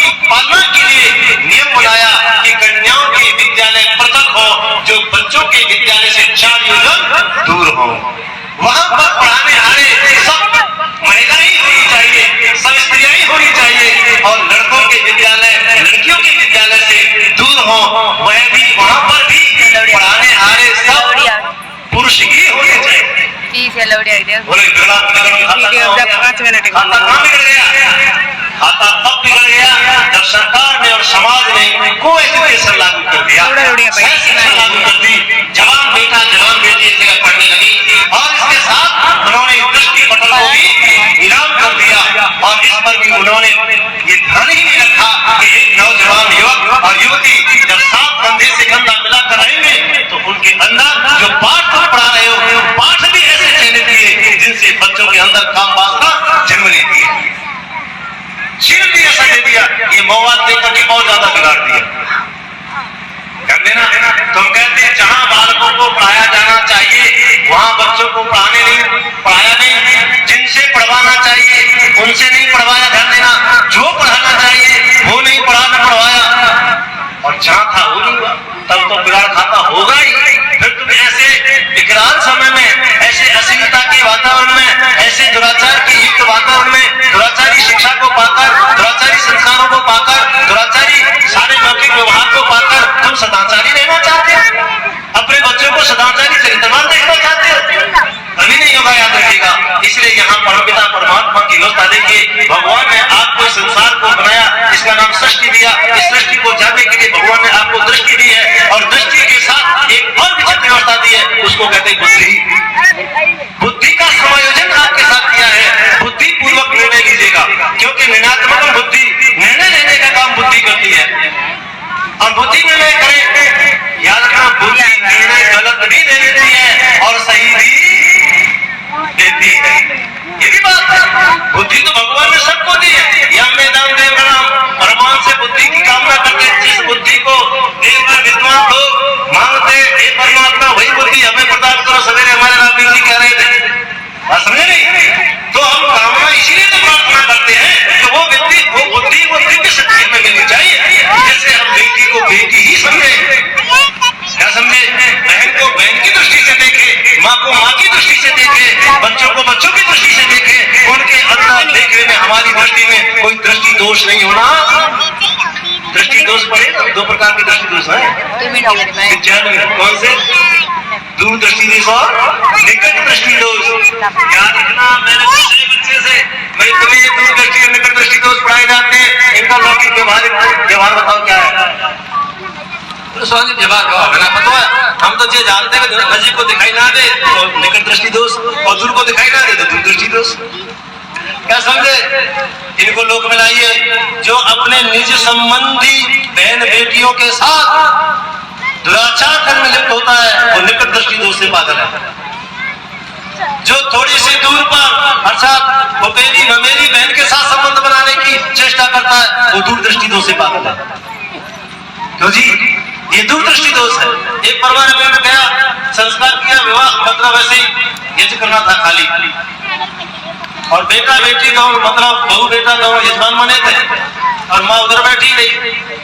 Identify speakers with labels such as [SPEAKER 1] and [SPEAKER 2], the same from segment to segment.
[SPEAKER 1] की पालना के लिए नियम बनाया कि कन्याओं के विद्यालय पृथक हो, जो बच्चों के विद्यालय से 4 योजन दूर हो। वहां पर पढ़ाने आने सब महिलाएं होनी चाहिए, सब स्त्रियां होनी चाहिए, और लड़कों के विद्यालय लड़कियों के विद्यालय से दूर हो। वह भी वहां पर भी पढ़ाने आ रहे सब पुरुष ही होने चाहिए। बोले बिगड़ा खाता कहाँ बिगड़ गया? खाता तब बिगड़ गया जब सरकार ने और समाज ने को एजुकेशन लागू कर दिया, शिक्षा लागू कर दी। जवान बेटा जवान बेटी इस जगह पढ़ने लगी, और इसके साथ उन्होंने दृष्टि पटल को भी इनाम कर दिया, और इस पर भी उन्होंने ये ध्यान ही नहीं रखा कि एक नौजवान युवक और युवती जब साथ कंधे से कंधा मिलाकर रहेंगे तो उनके अंदर जो पाठ तुम पढ़ा रहे हो, पाठ भी ऐसे देने दिए जिनसे बच्चों के अंदर काम वासना जन्म लेती है। शिर भी ऐसा दे दिया, ये मौत देकर के बहुत ज्यादा बिगाड़ दिया। कर देना तुम कहते हैं जहां बालकों को पढ़ाया जाना चाहिए वहां बच्चों को पढ़ाया नहीं, जिनसे पढ़वाना चाहिए उनसे नहीं पढ़वाया। कर देना जो पढ़ाना चाहिए वो नहीं पढ़वाया, और जहां था वो नहीं हुआ, तब तो बिगाड़ खाता होगा ही। फिर तुम ऐसे विकराल समय में, ऐसे अश्लीलता के वातावरण में, ऐसे दुराचार के युक्त वातावरण में, दुराचारी शिक्षा को पाकर, दुराचारी संस्कारों को पाकर, दुराचारी सारे मौखिक व्यवहार को पाकर तुम सदाचारी रहना चाहते हो, अपने बच्चों को सदाचारी चरित्रवान देखना चाहते हो, कभी नहीं होगा, याद रखिएगा। इसलिए यहाँ परमपिता परमात्मा की व्यवस्था देखिए, भगवान ने आपको संसार को बनाया, इसका नाम सृष्टि दिया। इस सृष्टि को जानने के लिए भगवान ने आपको दृष्टि दी है, और दृष्टि के साथ एक और विचित्र व्यवस्था दी है, उसको कहते हैं बुद्धि। बुद्धि का समायोजन आपके साथ किया है, बुद्धि पूर्वक निर्णय लीजिएगा, क्योंकि निर्णयात्मक बुद्धि निर्णय लेने का काम बुद्धि करती है, और बुद्धि निर्णय करे। याद रखना, बुद्धि निर्णय गलत भी दे देती है और सही भी देती है, ये भी बात है। बुद्धि तो भगवान ने सबको दी है। यम वेदांत देवगणम, भगवान से बुद्धि की कामना करके जिस बुद्धि को देवगण विद्वान लोग मांगते, हे परमात्मा वही बुद्धि हमें प्रदान करो। सवेरे हमारे रामदेव जी कह रहे थे, समझे नहीं? तो हम कामना इसीलिए तो प्रार्थना करते हैं कि वो बुद्धि वो दिव्य शक्ति में मिलनी चाहिए, जैसे हम बेटी को बेटी ही समझे। क्या समझे? बहन को बहन की दृष्टि से देखे, माँ को माँ की दृष्टि से देखे, बच्चों को बच्चों की दृष्टि से देखे, उनके अंदर देखने में हमारी दृष्टि में कोई दृष्टि दोष नहीं होना। दृष्टि दोष पड़े तो 2 प्रकार के दृष्टि दोष है विज्ञान में। कौन से? दूरदृष्टि दोष और निकट दृष्टि दोष। याद रखना, मैंने पूछे बच्चे से, भाई तुम्हें ये दूरदृष्टि और निकट दृष्टि दोष पढ़ाए जाते हैं, इनका लौकिक व्यवहार बताओ क्या है? स्वाभाविक व्यवहार का होगा ना, पता है? हम तो ये जानते हैं कि नजीक को दिखाई ना दे तो निकट दृष्टि दोष, और दूर को दिखाई ना दे तो दूरदृष्टि दोष। क्या समझे? इनको लोक में लाइए। जो अपने निज संबंधी बहन बेटियों के साथ दुराचार करने में लिप्त होता है वो निकट दृष्टि दोष से पागल है। जो थोड़ी सी दूर पर अर्थात भुपेरी ममेरी बहन के साथ संबंध बनाने की चेष्टा करता है वो दूरदृष्टि दोष से पागल है। क्यों जी? ये दूरदृष्टि दोष है। एक परिवार में गया, संस्कार किया, विवाह मतलब ऐसे यज्ञ करना था खाली, और बेटा बेटी दोनों मतलब बहू बेटा दोनों यजमान बने थे, और माँ उधर बैठी रही।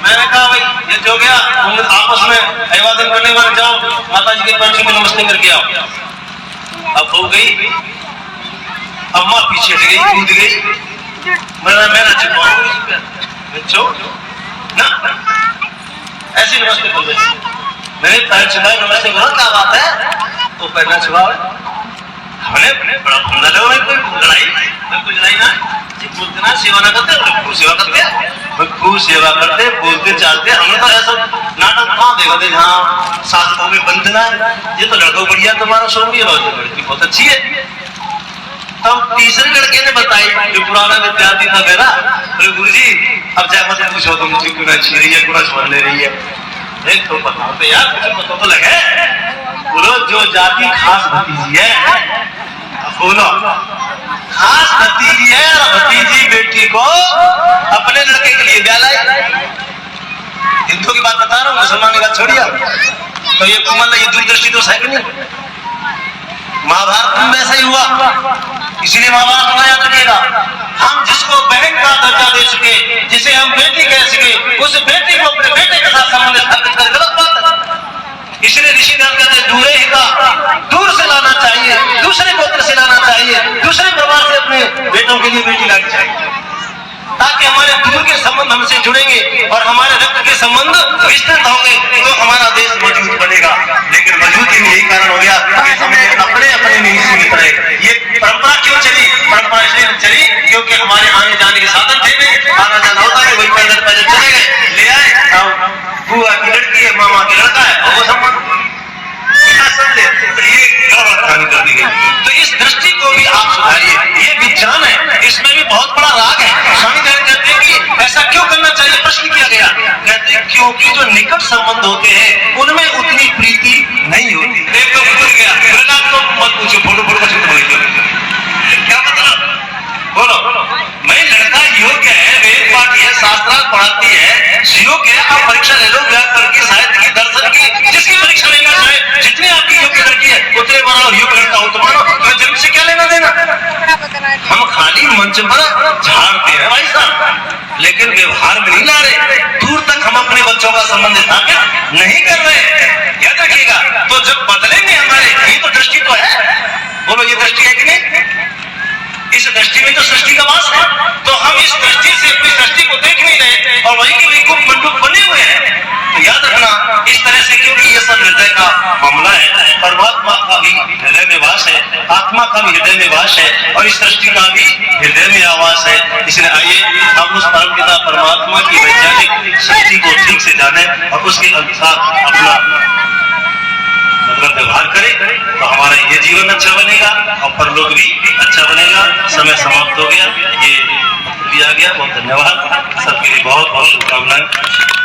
[SPEAKER 1] मैंने कहा भाई ये जो गया तुम आपस में अभिवादन करने वाले जाओ, माता जी के पैर में नमस्ते करके आओ। अब बहू गई, अब माँ पीछे हट गई, कूद गई। मेरा चुप ना ऐसी नमस्ते बोल रही, मैंने पैर छुपाए, नमस्ते करो, क्या बात है? वो पैर ना छुपाओ, हमने बड़ा खुला लगा, कोई लड़ाई ना जी, बोलते ना सेवा ना करते, खूब सेवा करते, खूब सेवा करते, बोलते चालते। हमने तो ऐसा नाटक कहाँ देखा थे जहाँ शास्त्रों में बंधना है, ये तो लड़का बढ़िया तुम्हारा शोर भी है, लड़की बहुत अच्छी है। तब तीसरे लड़के ने बताई, जो पुराना विद्यार्थी था मेरा, बोले गुरुजी अब जाए मत पूछो तुम मुझे क्यों अच्छी रही है, पूरा छोड़ ले रही है। एक तो बताओ तो यार, कुछ पता तो लगे। बोलो जो जाति खास भतीजी है, बोलो खास भतीजी है, और भतीजी बेटी को अपने लड़के के लिए ब्याह लाई। हिंदू की बात बता रहा हूँ, मुसलमान की बात छोड़िए। तो ये कुमल ये दूरदृष्टि तो है कि नहीं? महाभारत में वैसा ही हुआ, इसीलिए महाभारत में याद रखिएगा। हम जिसको बहन का दर्जा दे सके, जिसे हम बेटी कह सके, उस बेटी को अपने बेटे के साथ संबंध स्थापित कर गलत बात है। इसलिए ऋषिदान कहते हैं दूरे ही का, दूर से लाना चाहिए, दूसरे गोत्र से लाना चाहिए, दूसरे परिवार से अपने बेटों के लिए बेटी लानी चाहिए, ताकि हमारे दूर के संबंध हमसे जुड़ेंगे और हमारे रक्त के संबंध विस्तृत होंगे, तो हमारा देश मजबूत बनेगा। लेकिन मजबूती में यही कारण हो गया कि हमने अपने अपने में ही सीमित रहे। ये परंपरा क्यों चली? परंपरा इसलिए चली क्योंकि हमारे आने जाने के साधन थे नहीं, आना जाना होता है, वही पैदल पैदल चले गए, ले आए, बुआ की लड़की है, मामा की लड़का है, और वो संबंध समझे, तो ये गलत कर दी गई। तो इस दृष्टि को भी आप सुधारिए। ये विज्ञान है, इसमें भी बहुत बड़ा राग है। स्वामी दयानंद कहते हैं कि ऐसा क्यों करना चाहिए, प्रश्न किया गया। कहते हैं क्योंकि जो निकट संबंध होते हैं उनमें उतनी प्रीति नहीं होती। एक तो भूल गया, तो मत पूछो, फोटो फोटो कुछ बोलो, क्या मतलब बोलो। मैं लड़का योग्य है, वेद पाठ है, शास्त्रार्थ पढ़ाती है, योग्य है, आप परीक्षा ले लो, व्याकरण की, साहित्य की, दर्शन की, जिसकी परीक्षा लेना चाहे, जितनी आपकी योग्य लड़की है उतने बना और योग्य लड़का हो तो मानो, मैं जन्म से क्या लेना देना। हम खाली मंच पर झाड़ते हैं भाई साहब, लेकिन व्यवहार में नहीं ला रहे, दूर तक हम अपने बच्चों का संबंध स्थापित नहीं कर रहे। याद रखिएगा, तो जब बदलेंगे हमारे, ये तो दृष्टि तो है, बोलो ये दृष्टि है कि नहीं? इस दृष्टि में तो सृष्टि का वास है, तो हम इस दृष्टि से अपनी सृष्टि को देख नहीं रहे और वही के वही कुछ मंडूक बने हुए हैं। तो याद रखना इस तरह से, क्योंकि ये सब हृदय का मामला है, परमात्मा का भी हृदय में वास है, आत्मा का भी हृदय में वास है और इस सृष्टि का भी हृदय में आवास है। इसलिए आइए हम उस परम पिता परमात्मा की वैज्ञानिक सृष्टि को ठीक से जाने और उसके अनुसार अपना मतलब व्यवहार करें, तो हमारा ये जीवन अच्छा बनेगा और परलोक भी अच्छा बनेगा। समय समाप्त हो गया, ये दिया गया। बहुत धन्यवाद, सबके लिए बहुत बहुत शुभकामनाएं।